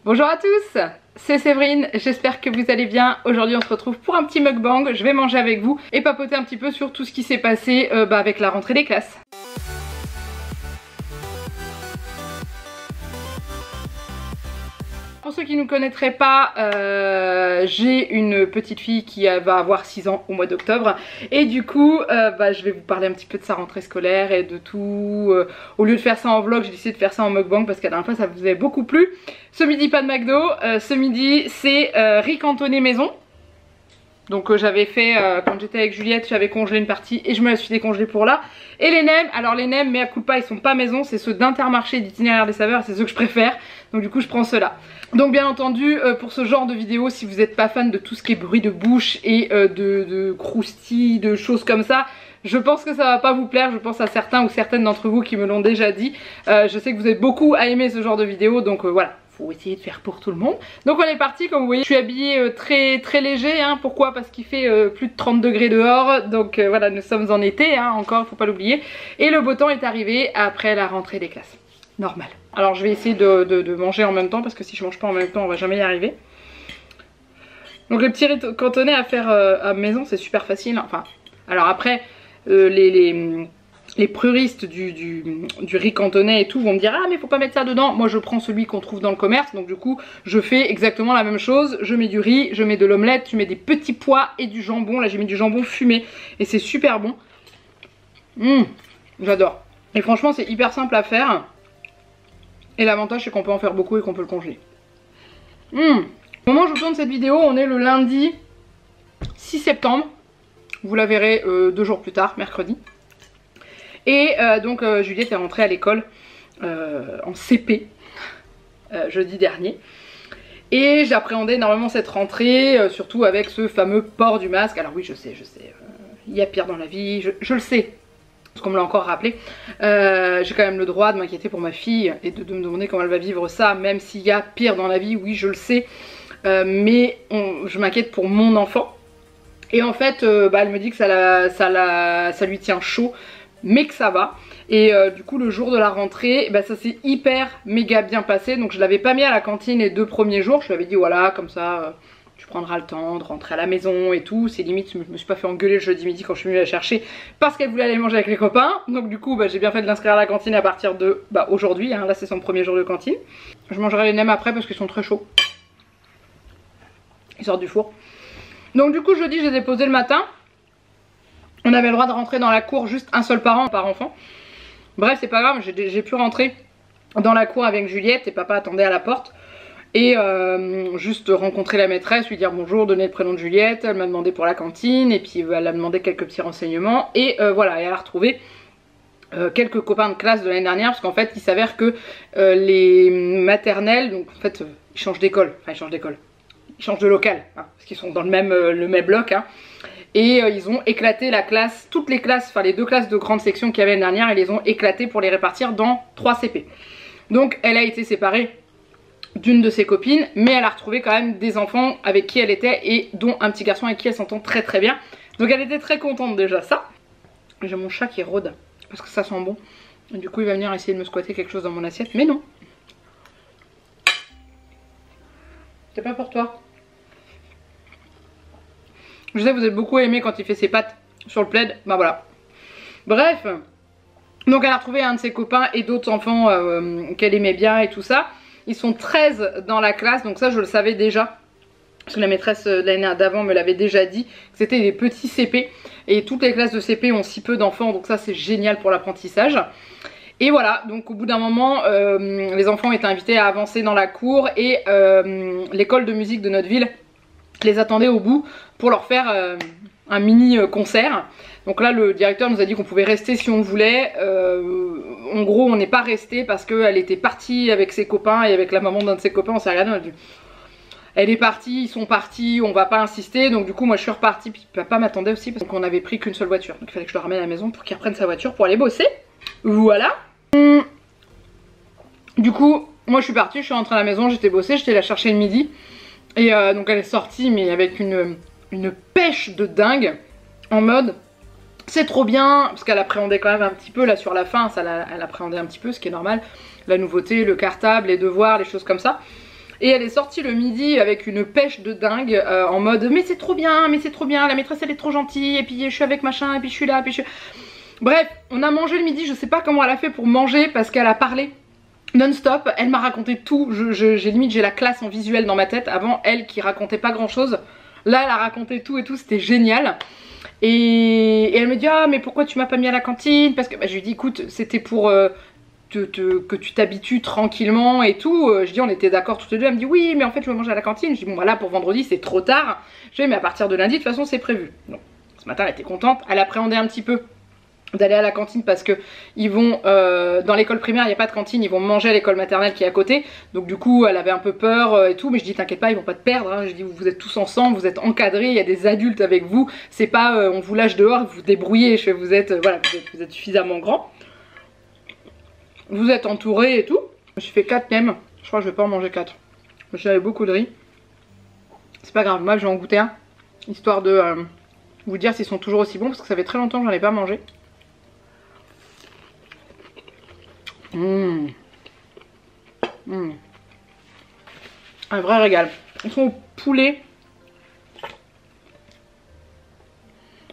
Bonjour à tous, c'est Séverine, j'espère que vous allez bien. Aujourd'hui on se retrouve pour un petit mukbang, je vais manger avec vous et papoter un petit peu sur tout ce qui s'est passé avec la rentrée des classes. Pour ceux qui ne nous connaîtraient pas, j'ai une petite fille qui va avoir 6 ans au mois d'octobre. Et du coup, je vais vous parler un petit peu de sa rentrée scolaire et de tout. Au lieu de faire ça en vlog, j'ai décidé de faire ça en mukbang parce qu'à la dernière fois ça vous avait beaucoup plu. Ce midi, pas de McDo. Ce midi, c'est riz cantonné maison. Donc j'avais fait, quand j'étais avec Juliette, j'avais congelé une partie et je me la suis décongelée pour là. Et les nems, alors les nems, mais à coup de pas, ils sont pas maison, c'est ceux d'Intermarché d'Itinéraire des Saveurs, c'est ceux que je préfère. Donc du coup je prends ceux-là. Donc bien entendu, pour ce genre de vidéo, si vous n'êtes pas fan de tout ce qui est bruit de bouche et de croustilles, de choses comme ça, je pense que ça va pas vous plaire. Je pense à certains ou certaines d'entre vous qui me l'ont déjà dit. Je sais que vous êtes beaucoup à aimer ce genre de vidéo, donc voilà. Faut essayer de faire pour tout le monde. Donc on est parti, comme vous voyez, je suis habillée très léger, hein. Pourquoi? Parce qu'il fait plus de 30 degrés dehors, donc voilà, nous sommes en été, hein, encore, faut pas l'oublier. Et le beau temps est arrivé après la rentrée des classes. Normal. Alors je vais essayer de manger en même temps, parce que si je mange pas en même temps, on va jamais y arriver. Donc le petit riz cantonné à faire à maison, c'est super facile. Enfin, alors après, les puristes du riz cantonais et tout vont me dire ah mais faut pas mettre ça dedans. Moi je prends celui qu'on trouve dans le commerce, donc du coup je fais exactement la même chose. Je mets du riz, je mets de l'omelette, je mets des petits pois et du jambon. Là j'ai mis du jambon fumé et c'est super bon. J'adore. Et franchement c'est hyper simple à faire. Et l'avantage c'est qu'on peut en faire beaucoup et qu'on peut le congeler. Au moment où je tourne cette vidéo, on est le lundi 6 septembre. Vous la verrez 2 jours plus tard, mercredi. Et donc Juliette est rentrée à l'école en CP jeudi dernier. Et j'appréhendais énormément cette rentrée, surtout avec ce fameux port du masque. Alors oui je sais, il y a pire dans la vie, je le sais. Parce qu'on me l'a encore rappelé. J'ai quand même le droit de m'inquiéter pour ma fille et de me demander comment elle va vivre ça, même s'il y a pire dans la vie, oui je le sais. Mais je m'inquiète pour mon enfant. Et en fait elle me dit que ça lui tient chaud, mais que ça va. Et du coup le jour de la rentrée, ça s'est hyper méga bien passé. Donc je l'avais pas mis à la cantine les 2 premiers jours. Je lui avais dit voilà comme ça tu prendras le temps de rentrer à la maison et tout. C'est limite je me suis pas fait engueuler le jeudi midi quand je suis venue la chercher parce qu'elle voulait aller manger avec les copains. Donc du coup j'ai bien fait de l'inscrire à la cantine à partir de aujourd'hui, hein. Là c'est son premier jour de cantine. Je mangerai les nems après parce qu'ils sont très chauds. Ils sortent du four. Donc du coup jeudi je les ai posés le matin. On avait le droit de rentrer dans la cour juste un seul parent par enfant. Bref c'est pas grave, j'ai pu rentrer dans la cour avec Juliette et papa attendait à la porte. Et juste rencontrer la maîtresse, lui dire bonjour, donner le prénom de Juliette. Elle m'a demandé pour la cantine et puis elle a demandé quelques petits renseignements. Et voilà, et elle a retrouvé quelques copains de classe de l'année dernière. Parce qu'en fait il s'avère que les maternelles, donc en fait ils changent d'école. Enfin ils changent d'école. Ils changent de local, hein, parce qu'ils sont dans le même bloc, hein. Et ils ont éclaté la classe, toutes les classes, enfin les 2 classes de grande section qu'il y avait l'année dernière, ils les ont éclatées pour les répartir dans 3 CP. Donc elle a été séparée d'une de ses copines, mais elle a retrouvé quand même des enfants avec qui elle était et dont un petit garçon avec qui elle s'entend très bien. Donc elle était très contente déjà ça. J'ai mon chat qui rôde parce que ça sent bon. Et du coup il va venir essayer de me squatter quelque chose dans mon assiette, mais non. C'est pas pour toi. Je sais que vous êtes beaucoup aimé quand il fait ses pattes sur le plaid, voilà. Bref, donc elle a retrouvé un de ses copains et d'autres enfants qu'elle aimait bien et tout ça. Ils sont 13 dans la classe, donc ça je le savais déjà. Parce que la maîtresse de l'année d'avant me l'avait déjà dit, que c'était des petits CP. Et toutes les classes de CP ont si peu d'enfants, donc ça c'est génial pour l'apprentissage. Et voilà, donc au bout d'un moment, les enfants étaient invités à avancer dans la cour et l'école de musique de notre ville les attendait au bout pour leur faire un mini concert. Donc là le directeur nous a dit qu'on pouvait rester si on voulait. En gros on n'est pas resté parce qu'elle était partie avec ses copains et avec la maman d'un de ses copains. On s'est regardé, on a dit elle est partie, ils sont partis, on va pas insister. Donc du coup moi je suis repartie, puis papa m'attendait aussi parce qu'on n'avait pris qu'une seule voiture. Donc il fallait que je le ramène à la maison pour qu'il reprenne sa voiture pour aller bosser. Voilà. Du coup moi je suis partie, je suis rentrée à la maison, j'étais bossée, j'étais la chercher le midi. Et donc elle est sortie mais avec une pêche de dingue, en mode c'est trop bien, parce qu'elle appréhendait quand même un petit peu là sur la fin, elle appréhendait un petit peu, ce qui est normal, la nouveauté, le cartable, les devoirs, les choses comme ça. Et elle est sortie le midi avec une pêche de dingue en mode mais c'est trop bien, la maîtresse elle est trop gentille, et puis je suis avec machin, et puis je suis là, et puis je suis... Bref, on a mangé le midi, je sais pas comment elle a fait pour manger parce qu'elle a parlé non-stop, elle m'a raconté tout, j'ai la classe en visuel dans ma tête, avant elle qui racontait pas grand chose, là elle a raconté tout et tout, c'était génial. Et elle me dit ah mais pourquoi tu m'as pas mis à la cantine, parce que bah, je lui dis écoute c'était pour que tu t'habitues tranquillement et tout. Je dis on était d'accord toutes les deux, elle me dit oui mais en fait je veux manger à la cantine. Je dis bon voilà pour vendredi c'est trop tard. Je dis mais à partir de lundi de toute façon c'est prévu. Donc ce matin elle était contente, elle appréhendait un petit peu d'aller à la cantine parce que ils vont dans l'école primaire il n'y a pas de cantine, ils vont manger à l'école maternelle qui est à côté, donc du coup elle avait un peu peur et tout, mais je dis t'inquiète pas ils vont pas te perdre, hein. Je dis vous êtes tous ensemble, vous êtes encadrés, il y a des adultes avec vous, c'est pas on vous lâche dehors, vous vous débrouillez, je fais vous êtes voilà vous êtes suffisamment grand, vous êtes entourés et tout. Je me suis fait 4 nems, je crois que je vais pas en manger 4, j'avais beaucoup de riz, c'est pas grave, moi je vais en goûter un histoire de vous dire s'ils sont toujours aussi bons parce que ça fait très longtemps que j'en ai pas mangé. Un vrai régal. Ils sont au poulet.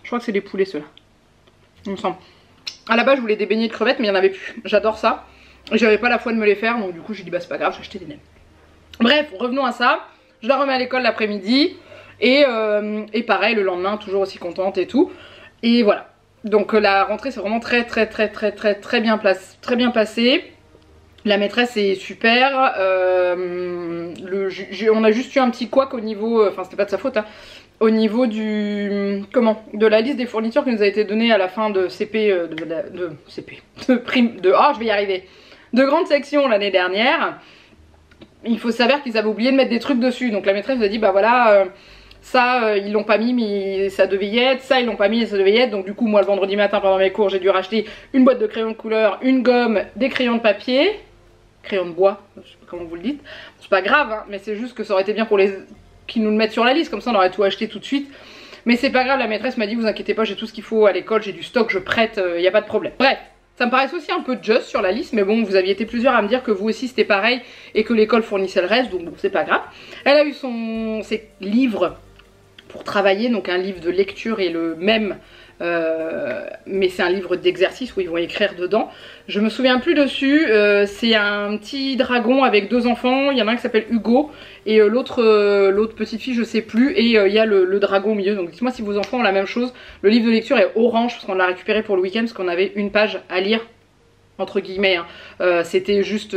Je crois que c'est des poulets ceux-là. Il me semble. À la base je voulais des beignets de crevettes mais il n'y en avait plus. J'adore ça. J'avais pas la foi de me les faire donc du coup j'ai dit bah c'est pas grave, j'ai acheté des nems. Bref, revenons à ça. Je la remets à l'école l'après-midi. Et pareil le lendemain toujours aussi contente et tout. Et voilà. Donc la rentrée c'est vraiment très bien passé. La maîtresse est super. On a juste eu un petit couac au niveau, enfin c'était pas de sa faute, hein, au niveau du de la liste des fournitures qui nous a été donnée à la fin de CP, je vais y arriver, de grande section l'année dernière. Il faut savoir qu'ils avaient oublié de mettre des trucs dessus. Donc la maîtresse nous a dit bah voilà. Ça ils l'ont pas mis mais ça devait y être, ça ils l'ont pas mis et ça devait y être. Donc du coup moi le vendredi matin pendant mes cours j'ai dû racheter une boîte de crayons de couleur, une gomme, des crayons de papier, crayons de bois, je sais pas comment vous le dites, c'est pas grave hein, mais c'est juste que ça aurait été bien pour les qui nous le mettent sur la liste, comme ça on aurait tout acheté tout de suite. Mais c'est pas grave, la maîtresse m'a dit vous inquiétez pas j'ai tout ce qu'il faut à l'école, j'ai du stock, je prête, y a pas de problème. Bref, ça me paraissait aussi un peu juste sur la liste, mais bon, vous aviez été plusieurs à me dire que vous aussi c'était pareil et que l'école fournissait le reste, donc bon, c'est pas grave. Elle a eu ses livres pour travailler, donc un livre de lecture et le même, mais c'est un livre d'exercice où ils vont écrire dedans. Je me souviens plus dessus, c'est un petit dragon avec 2 enfants, il y en a un qui s'appelle Hugo et l'autre petite fille je sais plus, et il y a le dragon au milieu. Donc dites-moi si vos enfants ont la même chose. Le livre de lecture est orange parce qu'on l'a récupéré pour le week-end parce qu'on avait une page à lire entre guillemets, hein. C'était juste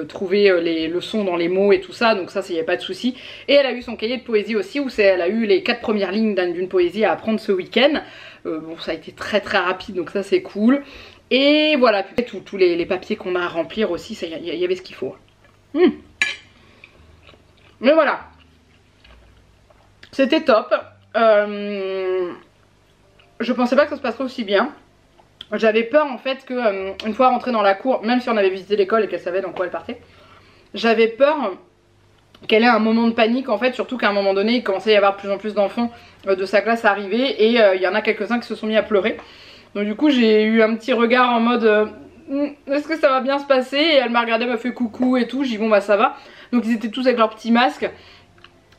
trouver les leçons dans les mots et tout ça, donc ça il n'y a pas de souci. Et elle a eu son cahier de poésie aussi où elle a eu les 4 premières lignes d'une poésie à apprendre ce week-end. Bon ça a été très rapide donc ça c'est cool. Et voilà, tous les papiers qu'on a à remplir aussi, il y avait ce qu'il faut. Mais voilà, c'était top. Je pensais pas que ça se passerait aussi bien. J'avais peur en fait que une fois rentrée dans la cour, même si on avait visité l'école et qu'elle savait dans quoi elle partait, j'avais peur qu'elle ait un moment de panique en fait, surtout qu'à un moment donné il commençait à y avoir de plus en plus d'enfants de sa classe arriver et il y en a quelques-uns qui se sont mis à pleurer. Donc du coup j'ai eu un petit regard en mode est-ce que ça va bien se passer, et elle m'a regardé, m'a fait coucou et tout, j'ai dit bon bah ça va. Donc ils étaient tous avec leur petit masque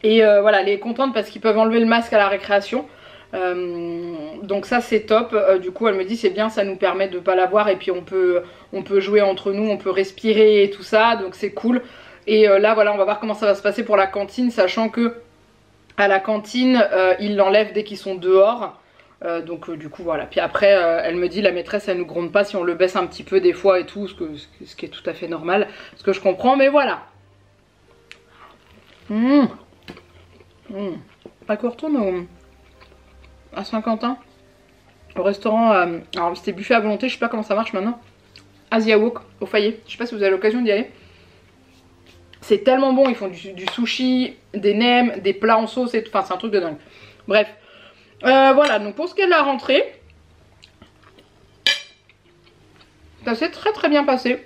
et voilà, elle est contente parce qu'ils peuvent enlever le masque à la récréation. Donc ça c'est top. Du coup elle me dit c'est bien, ça nous permet de pas l'avoir et puis on peut jouer entre nous, on peut respirer et tout ça, donc c'est cool. Et là voilà, on va voir comment ça va se passer pour la cantine, sachant que à la cantine ils l'enlèvent dès qu'ils sont dehors. Donc du coup voilà, puis après elle me dit la maîtresse elle nous gronde pas si on le baisse un petit peu des fois et tout, ce qui est tout à fait normal, ce que je comprends, mais voilà. Pas qu'on retourne à Saint-Quentin au restaurant, alors c'était buffet à volonté, je sais pas comment ça marche maintenant, Asia Wok au Fayet, je sais pas si vous avez l'occasion d'y aller. C'est tellement bon, ils font du sushi, des nems, des plats en sauce et tout, enfin c'est un truc de dingue. Bref, voilà, donc pour ce qui est de la rentrée, ça s'est très bien passé.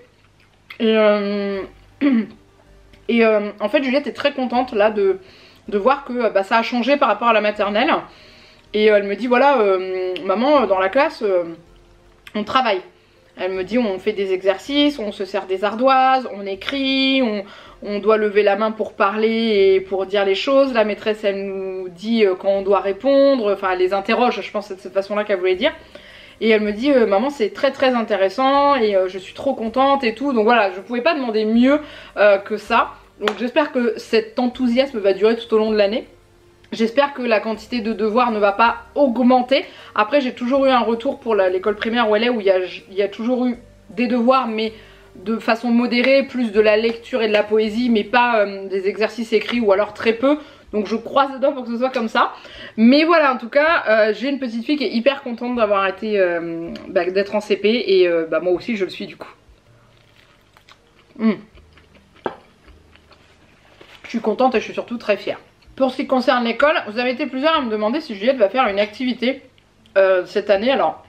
Et en fait Juliette est très contente là de voir que bah, ça a changé par rapport à la maternelle. Et elle me dit voilà maman dans la classe on travaille. Elle me dit on fait des exercices, on se sert des ardoises, on écrit, on doit lever la main pour parler et pour dire les choses. La maîtresse elle nous dit quand on doit répondre, enfin elle les interroge, je pense que c'est de cette façon là qu'elle voulait dire. Et elle me dit maman c'est très très intéressant et je suis trop contente et tout. Donc voilà, je pouvais pas demander mieux que ça. Donc j'espère que cet enthousiasme va durer tout au long de l'année. J'espère que la quantité de devoirs ne va pas augmenter. Après j'ai toujours eu un retour pour l'école primaire où elle est, où il y a toujours eu des devoirs mais de façon modérée, plus de la lecture et de la poésie, mais pas des exercices écrits ou alors très peu. Donc je croise les doigts pour que ce soit comme ça. Mais voilà, en tout cas, j'ai une petite fille qui est hyper contente d'avoir été, d'être en CP et moi aussi je le suis du coup. Je suis contente et je suis surtout très fière. Pour ce qui concerne l'école, vous avez été plusieurs à me demander si Juliette va faire une activité cette année. Alors,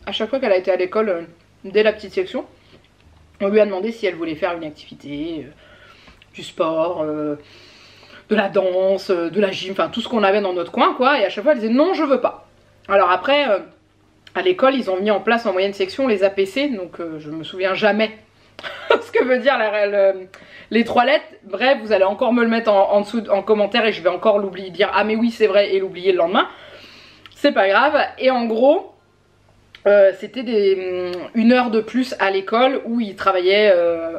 à chaque fois qu'elle a été à l'école, dès la petite section, on lui a demandé si elle voulait faire une activité, du sport, de la danse, de la gym, enfin tout ce qu'on avait dans notre coin quoi. Et à chaque fois elle disait non je veux pas. Alors après, à l'école ils ont mis en place en moyenne section les APC, donc je me souviens jamais ce que veut dire les 3 lettres. Bref, vous allez encore me le mettre en dessous en commentaire et je vais encore l'oublier, dire ah mais oui c'est vrai et l'oublier le lendemain. C'est pas grave. Et en gros c'était une heure de plus à l'école où ils travaillaient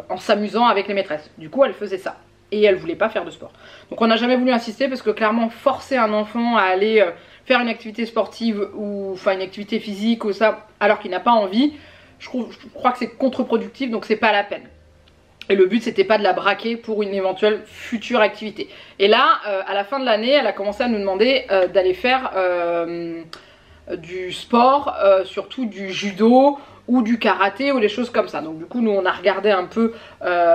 en s'amusant avec les maîtresses. Du coup elle faisait ça et elle voulait pas faire de sport. Donc on n'a jamais voulu insister parce que clairement forcer un enfant à aller faire une activité sportive ou enfin une activité physique ou ça alors qu'il n'a pas envie, je crois que c'est contre-productif, donc c'est pas la peine. Et le but c'était pas de la braquer pour une éventuelle future activité. Et là à la fin de l'année elle a commencé à nous demander d'aller faire du sport, surtout du judo ou du karaté ou des choses comme ça. Donc du coup nous on a regardé un peu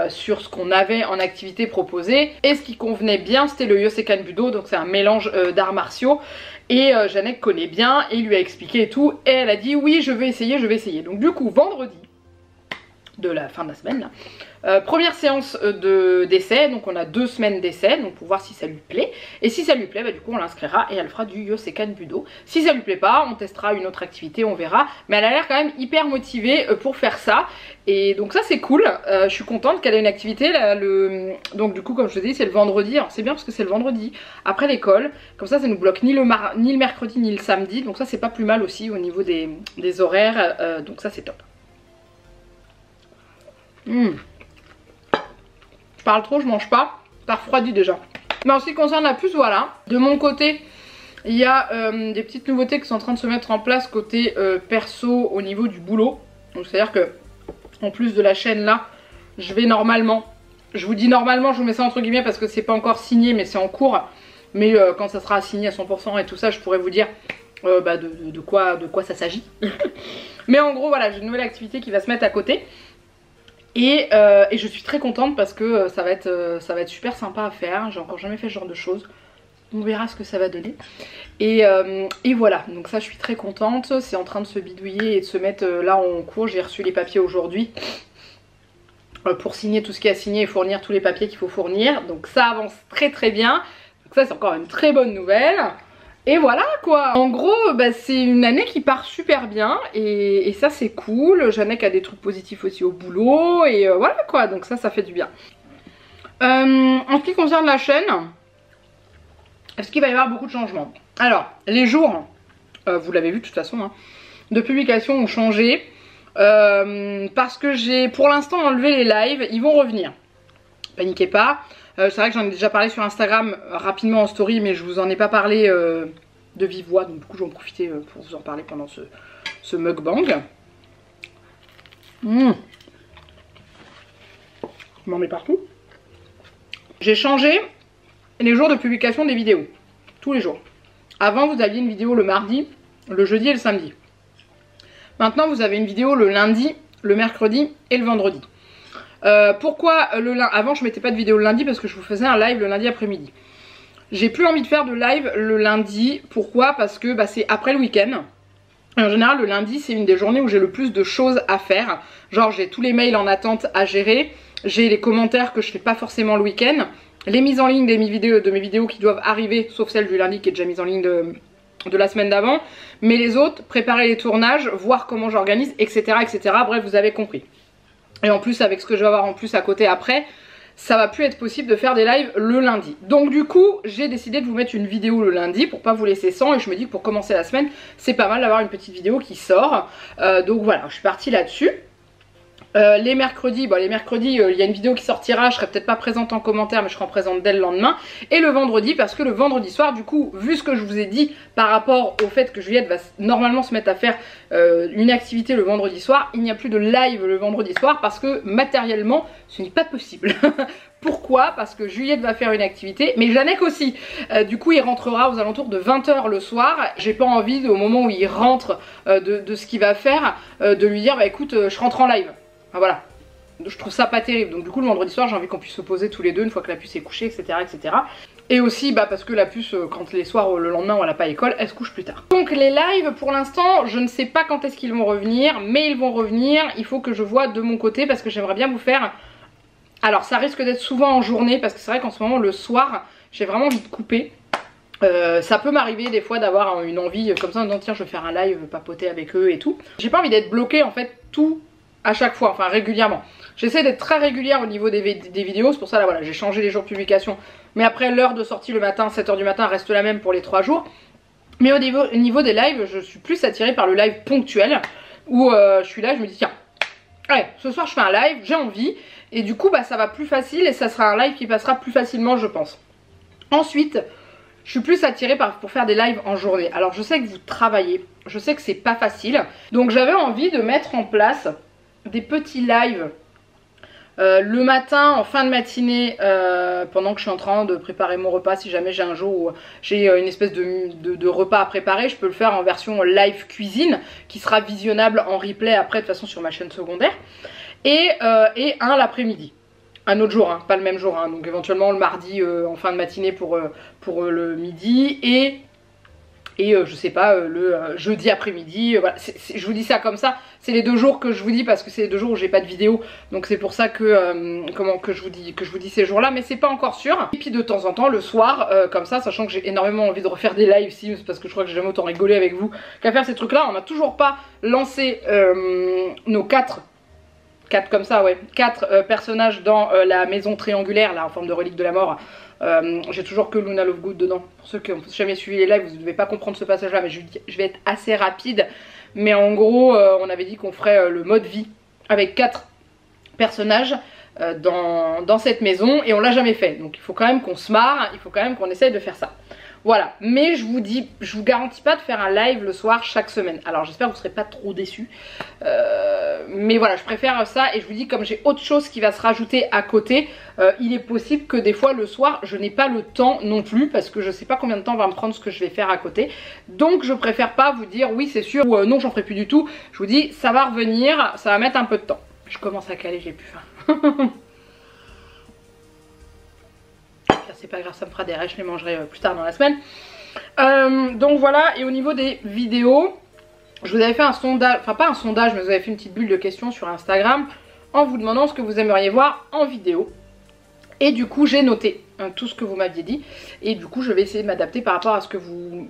sur ce qu'on avait en activité proposée et ce qui convenait bien c'était le Yosekan Budo, donc c'est un mélange d'arts martiaux et Jeannette connaît bien et lui a expliqué et tout et elle a dit oui je vais essayer. Donc du coup vendredi de la fin de la semaine là, première séance d'essai, donc on a 2 semaines d'essai donc pour voir si ça lui plaît et si ça lui plaît du coup on l'inscrira et elle fera du Yosekan Budo. Si ça lui plaît pas on testera une autre activité, on verra, mais elle a l'air quand même hyper motivée pour faire ça et donc ça c'est cool. Je suis contente qu'elle ait une activité là, donc du coup comme je te dis c'est le vendredi, alors c'est bien parce que c'est le vendredi après l'école, comme ça nous bloque ni le mercredi ni le samedi, donc ça c'est pas plus mal aussi au niveau des horaires, donc ça c'est top. Je parle trop, je mange pas, ça refroidit déjà. Mais en ce qui concerne la puce, voilà, de mon côté il y a des petites nouveautés qui sont en train de se mettre en place côté perso au niveau du boulot. Donc c'est à dire que en plus de la chaîne là, je vais normalement, je vous dis normalement, je vous mets ça entre guillemets parce que c'est pas encore signé mais c'est en cours. Mais quand ça sera signé à 100% et tout ça je pourrais vous dire de quoi ça s'agit. Mais en gros voilà, j'ai une nouvelle activité qui va se mettre à côté. Et je suis très contente parce que ça va être super sympa à faire. J'ai encore jamais fait ce genre de choses. On verra ce que ça va donner. Et voilà, donc ça je suis très contente. C'est en train de se bidouiller et de se mettre là en cours. J'ai reçu les papiers aujourd'hui pour signer tout ce qu'il y a à signer et fournir tous les papiers qu'il faut fournir. Donc ça avance très très bien. Donc ça c'est encore une très bonne nouvelle. Et voilà quoi. En gros c'est une année qui part super bien et ça c'est cool. Jeannette a des trucs positifs aussi au boulot et voilà quoi, donc ça fait du bien. En ce qui concerne la chaîne, est-ce qu'il va y avoir beaucoup de changements? Alors les jours, vous l'avez vu de toute façon de publication ont changé parce que j'ai pour l'instant enlevé les lives. Ils vont revenir, paniquez pas. C'est vrai que j'en ai déjà parlé sur Instagram rapidement en story, mais je vous en ai pas parlé de vive voix, donc du coup je vais en profiter pour vous en parler pendant ce mukbang. Je m'en mets partout. J'ai changé les jours de publication des vidéos, tous les jours. Avant vous aviez une vidéo le mardi, le jeudi et le samedi. Maintenant vous avez une vidéo le lundi, le mercredi et le vendredi. Pourquoi le lundi? Avant je mettais pas de vidéo le lundi parce que je vous faisais un live le lundi après-midi. J'ai plus envie de faire de live le lundi. Pourquoi? Parce que c'est après le week-end. En général le lundi c'est une des journées où j'ai le plus de choses à faire. Genre j'ai tous les mails en attente à gérer, j'ai les commentaires que je fais pas forcément le week-end, les mises en ligne de mes vidéos qui doivent arriver, sauf celle du lundi qui est déjà mise en ligne de la semaine d'avant, mais les autres, préparer les tournages, voir comment j'organise, etc., etc. Bref, vous avez compris. Et en plus, avec ce que je vais avoir en plus à côté après, ça va plus être possible de faire des lives le lundi. Donc du coup, j'ai décidé de vous mettre une vidéo le lundi pour pas vous laisser sans, et je me dis que pour commencer la semaine, c'est pas mal d'avoir une petite vidéo qui sort. Donc voilà, je suis partie là-dessus. Les mercredis, il y a une vidéo qui sortira, je serai peut-être pas présente en commentaire mais je serai présente dès le lendemain. Et le vendredi, parce que le vendredi soir, du coup, vu ce que je vous ai dit par rapport au fait que Juliette va normalement se mettre à faire une activité le vendredi soir, il n'y a plus de live le vendredi soir parce que matériellement ce n'est pas possible. Pourquoi? Parce que Juliette va faire une activité, mais Janek aussi. Du coup, il rentrera aux alentours de 20 h le soir. J'ai pas envie, au moment où il rentre de ce qu'il va faire, de lui dire bah écoute, je rentre en live. Enfin, voilà, je trouve ça pas terrible. Donc du coup le vendredi soir j'ai envie qu'on puisse se poser tous les deux une fois que la puce est couchée, etc., etc. Et aussi parce que la puce, quand les soirs le lendemain où elle n'a pas école, elle se couche plus tard. Donc les lives pour l'instant je ne sais pas quand est-ce qu'ils vont revenir, mais ils vont revenir. Il faut que je vois de mon côté parce que j'aimerais bien vous faire... Alors ça risque d'être souvent en journée parce que c'est vrai qu'en ce moment le soir j'ai vraiment envie de couper. Ça peut m'arriver des fois d'avoir une envie comme ça en disant tiens je vais faire un live, papoter avec eux et tout. J'ai pas envie d'être bloquée en fait tout à chaque fois, enfin régulièrement. J'essaie d'être très régulière au niveau des vidéos, c'est pour ça là voilà j'ai changé les jours de publication. Mais après l'heure de sortie le matin, 7 h du matin reste la même pour les 3 jours. Mais au niveau des lives, je suis plus attirée par le live ponctuel où je suis là, je me dis tiens, allez, ce soir je fais un live, j'ai envie. Et du coup ça va plus facile et ça sera un live qui passera plus facilement je pense. Ensuite, je suis plus attirée pour faire des lives en journée. Alors je sais que vous travaillez, je sais que c'est pas facile. Donc j'avais envie de mettre en place des petits lives le matin en fin de matinée pendant que je suis en train de préparer mon repas. Si jamais j'ai un jour où j'ai une espèce de repas à préparer, je peux le faire en version live cuisine qui sera visionnable en replay après de toute façon sur ma chaîne secondaire. Et un l'après-midi, un autre jour, hein, pas le même jour, hein, donc éventuellement le mardi en fin de matinée pour le midi et je sais pas, le jeudi après-midi, voilà. Je vous dis ça comme ça, c'est les 2 jours que je vous dis parce que c'est les 2 jours où j'ai pas de vidéo, donc c'est pour ça que que je vous dis ces jours là, mais c'est pas encore sûr. Et puis de temps en temps le soir, comme ça, sachant que j'ai énormément envie de refaire des lives Sims parce que je crois que j'ai jamais autant rigolé avec vous qu'à faire ces trucs là. On n'a toujours pas lancé nos 4 comme ça, ouais, 4 personnages dans la maison triangulaire là en forme de relique de la mort. J'ai toujours que Luna Lovegood dedans. Pour ceux qui n'ont jamais suivi les lives, vous ne devez pas comprendre ce passage là, mais je vais être assez rapide. Mais en gros, on avait dit qu'on ferait le mode vie avec 4 personnages dans cette maison et on l'a jamais fait. Donc il faut quand même qu'on se marre, il faut quand même qu'on essaye de faire ça. Voilà, mais je vous garantis pas de faire un live le soir chaque semaine. Alors j'espère que vous serez pas trop déçus. Mais voilà, je préfère ça et je vous dis comme j'ai autre chose qui va se rajouter à côté, il est possible que des fois le soir je n'ai pas le temps non plus parce que je sais pas combien de temps va me prendre ce que je vais faire à côté. Donc je préfère pas vous dire oui c'est sûr ou non j'en ferai plus du tout. Je vous dis ça va revenir, ça va mettre un peu de temps. Je commence à caler, j'ai plus faim. C'est pas grave, ça me fera des restes, je les mangerai plus tard dans la semaine. Donc voilà, et au niveau des vidéos, je vous avais fait un sondage, enfin pas un sondage, mais je vous avais fait une petite bulle de questions sur Instagram en vous demandant ce que vous aimeriez voir en vidéo. Et du coup j'ai noté tout ce que vous m'aviez dit et du coup je vais essayer de m'adapter par rapport à ce que vous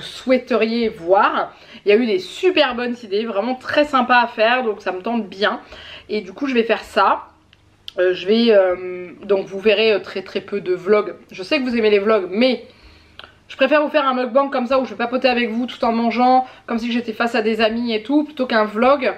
souhaiteriez voir. Il y a eu des super bonnes idées, vraiment très sympa à faire, donc ça me tente bien. Et du coup je vais faire ça. Donc vous verrez très peu de vlogs. Je sais que vous aimez les vlogs, mais je préfère vous faire un mukbang comme ça où je vais papoter avec vous tout en mangeant, comme si j'étais face à des amis et tout, plutôt qu'un vlog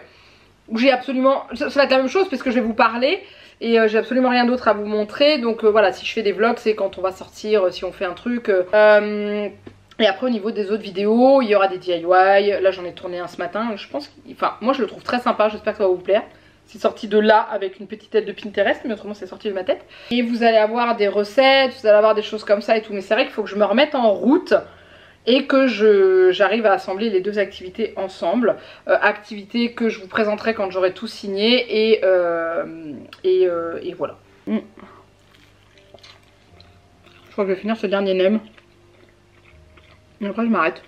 où j'ai absolument... Ça va être la même chose puisque je vais vous parler et j'ai absolument rien d'autre à vous montrer. Donc voilà, si je fais des vlogs c'est quand on va sortir, si on fait un truc. Et après au niveau des autres vidéos, il y aura des DIY. Là j'en ai tourné un ce matin, je pense... Enfin moi je le trouve très sympa, j'espère que ça va vous plaire. C'est sorti de là avec une petite tête de Pinterest, mais autrement c'est sorti de ma tête. Et vous allez avoir des recettes, vous allez avoir des choses comme ça et tout. Mais c'est vrai qu'il faut que je me remette en route et que j'arrive à assembler les 2 activités ensemble. Activités que je vous présenterai quand j'aurai tout signé et voilà. Je crois que je vais finir ce dernier nem. Et après je m'arrête.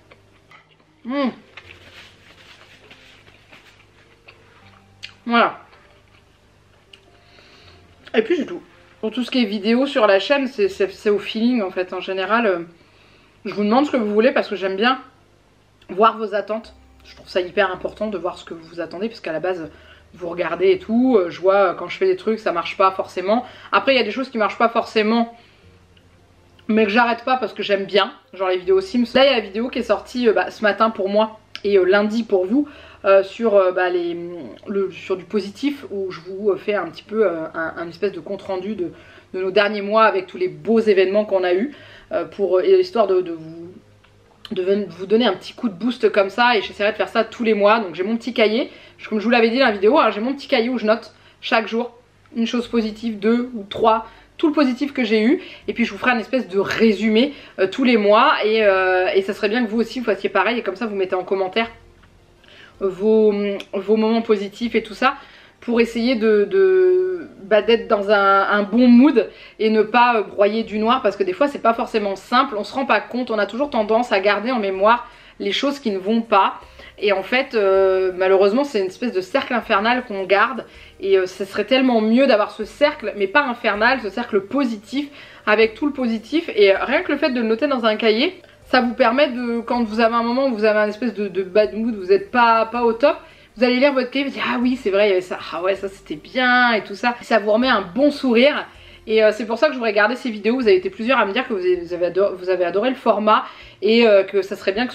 Voilà. Et puis c'est tout. Pour tout ce qui est vidéo sur la chaîne, c'est au feeling en fait. En général, je vous demande ce que vous voulez parce que j'aime bien voir vos attentes. Je trouve ça hyper important de voir ce que vous vous attendez, parce qu'à la base vous regardez et tout, je vois quand je fais des trucs ça marche pas forcément. Après il y a des choses qui marchent pas forcément mais que j'arrête pas parce que j'aime bien, genre les vidéos Sims. Là il y a la vidéo qui est sortie ce matin pour moi et lundi pour vous, sur du positif, où je vous fais un petit peu un espèce de compte rendu de nos derniers mois avec tous les beaux événements qu'on a eu, histoire de vous donner un petit coup de boost comme ça, et j'essaierai de faire ça tous les mois. Donc j'ai mon petit cahier, comme je vous l'avais dit dans la vidéo, hein, j'ai mon petit cahier où je note chaque jour une chose positive, 2 ou 3, tout le positif que j'ai eu, et puis je vous ferai un espèce de résumé tous les mois, et ça serait bien que vous aussi vous fassiez pareil, et comme ça vous mettez en commentaire vos moments positifs et tout ça, pour essayer d'être dans un bon mood et ne pas broyer du noir, parce que des fois c'est pas forcément simple, on se rend pas compte, on a toujours tendance à garder en mémoire les choses qui ne vont pas, et en fait malheureusement c'est une espèce de cercle infernal qu'on garde, et ce serait tellement mieux d'avoir ce cercle, mais pas infernal, ce cercle positif avec tout le positif. Et rien que le fait de le noter dans un cahier, ça vous permet de, quand vous avez un moment où vous avez un espèce de bad mood, vous n'êtes pas au top, vous allez lire votre cahier, vous dire ah oui c'est vrai il y avait ça, ah ouais ça c'était bien et tout ça, ça vous remet un bon sourire. Et c'est pour ça que je voudrais garder ces vidéos. Vous avez été plusieurs à me dire que vous avez adoré le format, et que ça serait bien que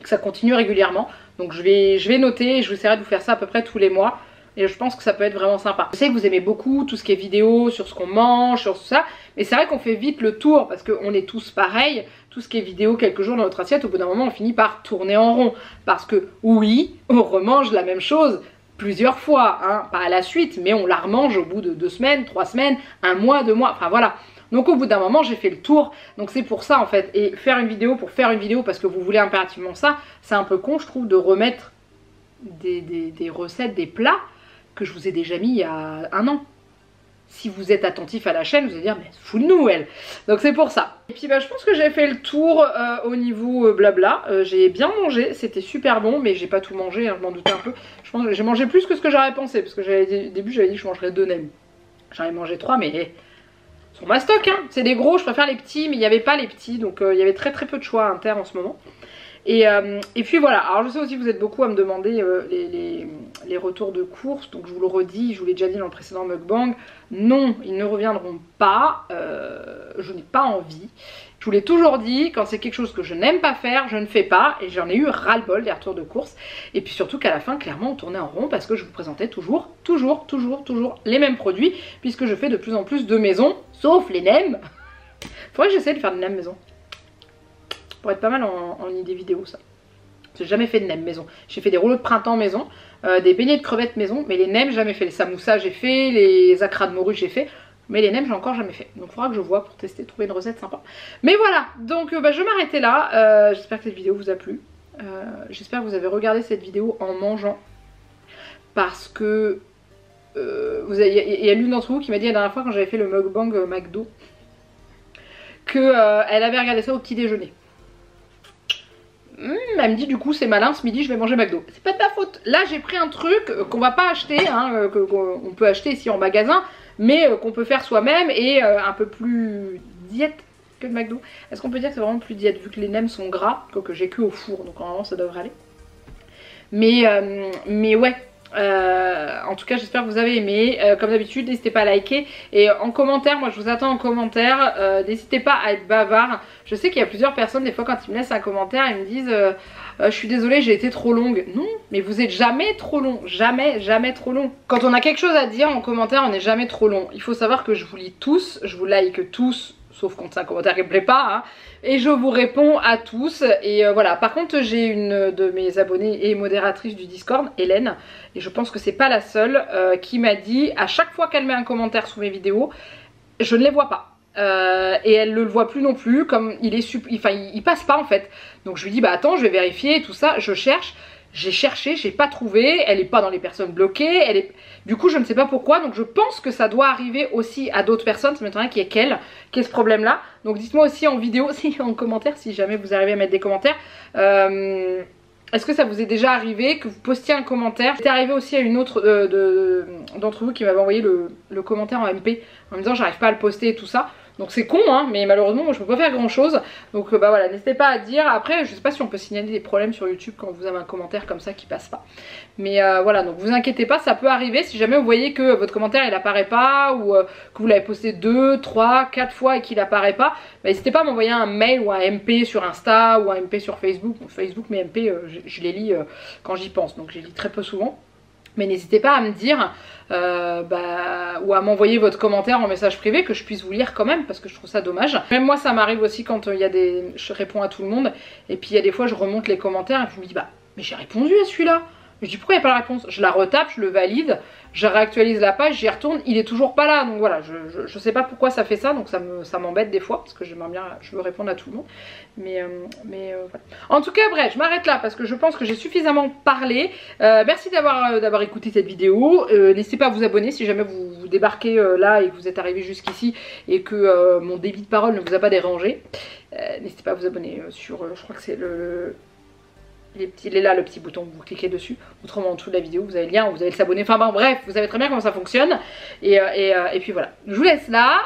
ça continue régulièrement. Donc je vais noter, et je vais essayer de vous faire ça à peu près tous les mois. Et je pense que ça peut être vraiment sympa. Je sais que vous aimez beaucoup tout ce qui est vidéo, sur ce qu'on mange, sur tout ça. Mais c'est vrai qu'on fait vite le tour, parce qu'on est tous pareils. Tout ce qui est vidéo quelques jours dans notre assiette, au bout d'un moment on finit par tourner en rond. Parce que oui, on remange la même chose plusieurs fois, hein, pas à la suite, mais on la remange au bout de 2 semaines, 3 semaines, 1 mois, 2 mois, enfin voilà. Donc au bout d'un moment j'ai fait le tour, donc c'est pour ça en fait. Et faire une vidéo pour faire une vidéo parce que vous voulez impérativement ça, c'est un peu con je trouve de remettre des recettes, des plats que je vous ai déjà mis il y a 1 an. Si vous êtes attentif à la chaîne, vous allez dire mais fous-nous elle. Donc c'est pour ça. Et puis je pense que j'ai fait le tour au niveau blabla. J'ai bien mangé, c'était super bon, mais j'ai pas tout mangé, hein, je m'en doutais un peu. Je pense que j'ai mangé plus que ce que j'aurais pensé, parce que au début j'avais dit que je mangerais 2 nems. J'en ai mangé 3, mais sur ma stock, hein. C'est des gros, je préfère les petits, mais il n'y avait pas les petits, donc il y avait très peu de choix à Inter en ce moment. Et puis voilà, alors je sais aussi que vous êtes beaucoup à me demander les retours de courses, donc je vous le redis, je vous l'ai déjà dit dans le précédent mukbang, non, ils ne reviendront pas, je n'ai pas envie. Je vous l'ai toujours dit, quand c'est quelque chose que je n'aime pas faire, je ne fais pas, et j'en ai eu ras-le-bol des retours de courses. Et puis surtout qu'à la fin, clairement, on tournait en rond, parce que je vous présentais toujours les mêmes produits, puisque je fais de plus en plus de maisons, sauf les nems. Faudrait que j'essaie de faire des nems maison. Pour être pas mal en idée vidéo ça. J'ai jamais fait de nems maison. J'ai fait des rouleaux de printemps maison, des beignets de crevettes maison, mais les nems jamais fait. Les samoussas j'ai fait, les acras de morue j'ai fait, mais les nems j'ai encore jamais fait. Donc il faudra que je vois pour tester, trouver une recette sympa. Mais voilà, donc je vais m'arrêter là. J'espère que cette vidéo vous a plu. J'espère que vous avez regardé cette vidéo en mangeant. Parce que il y a l'une d'entre vous qui m'a dit la dernière fois quand j'avais fait le mukbang McDo que elle avait regardé ça au petit déjeuner. Elle me dit du coup c'est malin, ce midi je vais manger McDo. C'est pas de ta faute. Là j'ai pris un truc qu'on va pas acheter, hein, qu'on peut acheter ici en magasin, mais qu'on peut faire soi-même, et un peu plus diète que le McDo. Est-ce qu'on peut dire que c'est vraiment plus diète vu que les nems sont gras, que j'ai cuit au four, donc normalement ça devrait aller. Mais ouais. En tout cas j'espère que vous avez aimé. Comme d'habitude n'hésitez pas à liker, et en commentaire, moi je vous attends en commentaire. N'hésitez pas à être bavard. Je sais qu'il y a plusieurs personnes des fois quand ils me laissent un commentaire, ils me disent je suis désolée j'ai été trop longue. Non, mais vous êtes jamais trop long, jamais trop long. Quand on a quelque chose à dire en commentaire, on n'est jamais trop long. Il faut savoir que je vous lis tous, je vous like tous, sauf quand c'est un commentaire qui me plaît pas, hein. Et je vous réponds à tous. Et voilà, par contre j'ai une de mes abonnées et modératrice du Discord, Hélène, et je pense que c'est pas la seule, qui m'a dit à chaque fois qu'elle met un commentaire sous mes vidéos, je ne les vois pas. Et elle ne le voit plus non plus, comme il passe pas en fait. Donc je lui dis bah attends je vais vérifier tout ça, je cherche. J'ai cherché, j'ai pas trouvé, elle est pas dans les personnes bloquées, du coup je ne sais pas pourquoi, donc je pense que ça doit arriver aussi à d'autres personnes, ça m'étonnerait qu'il y ait qu'elle qui ait ce problème là. Donc dites-moi aussi en vidéo, en commentaire, si jamais vous arrivez à mettre des commentaires, est-ce que ça vous est déjà arrivé que vous postiez un commentaire? C'est arrivé aussi à une autre d'entre vous qui m'avait envoyé le commentaire en MP en me disant j'arrive pas à le poster et tout ça. Donc c'est con hein, mais malheureusement moi je peux pas faire grand chose. Donc bah voilà, n'hésitez pas à dire. Après je sais pas si on peut signaler des problèmes sur YouTube quand vous avez un commentaire comme ça qui passe pas. Mais voilà, donc vous inquiétez pas, ça peut arriver. Si jamais vous voyez que votre commentaire il apparaît pas ou que vous l'avez posté 2, 3, 4 fois et qu'il apparaît pas, bah, n'hésitez pas à m'envoyer un mail ou un MP sur Insta ou un MP sur Facebook. Bon, Facebook mais MP je les lis quand j'y pense, donc je les lis très peu souvent. Mais n'hésitez pas à me dire ou à m'envoyer votre commentaire en message privé que je puisse vous lire quand même parce que je trouve ça dommage. Même moi ça m'arrive aussi quand il y a je réponds à tout le monde et puis il y a des fois je remonte les commentaires et puis je me dis bah mais j'ai répondu à celui-là. Je dis pourquoi il n'y a pas la réponse? Je la retape, je le valide, je réactualise la page, j'y retourne, il est toujours pas là. Donc voilà, je sais pas pourquoi ça fait ça, donc ça m'embête des fois parce que j'aimerais bien, je veux répondre à tout le monde. Mais voilà. En tout cas bref, je m'arrête là parce que je pense que j'ai suffisamment parlé. Merci d'avoir écouté cette vidéo. N'hésitez pas à vous abonner si jamais vous débarquez là et que vous êtes arrivé jusqu'ici et que mon débit de parole ne vous a pas dérangé. N'hésitez pas à vous abonner sur, je crois que c'est il est là le petit bouton, vous cliquez dessus, autrement en dessous de la vidéo vous avez le lien, vous allez s'abonner, enfin bon bref, vous savez très bien comment ça fonctionne. Et puis voilà, je vous laisse là,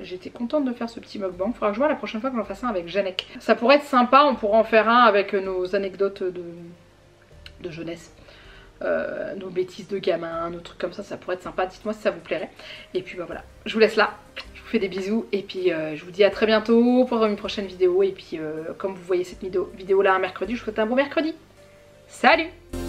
j'étais contente de faire ce petit mukbang, il faudra que je vois la prochaine fois que j'en fasse un avec Janek. Ça pourrait être sympa, on pourra en faire un avec nos anecdotes de jeunesse. Nos bêtises de gamin, nos trucs comme ça pourrait être sympa, dites-moi si ça vous plairait. Et puis bah voilà, je vous laisse là, je vous fais des bisous et puis je vous dis à très bientôt pour une prochaine vidéo. Et puis comme vous voyez cette vidéo là un mercredi, je vous souhaite un bon mercredi. Salut!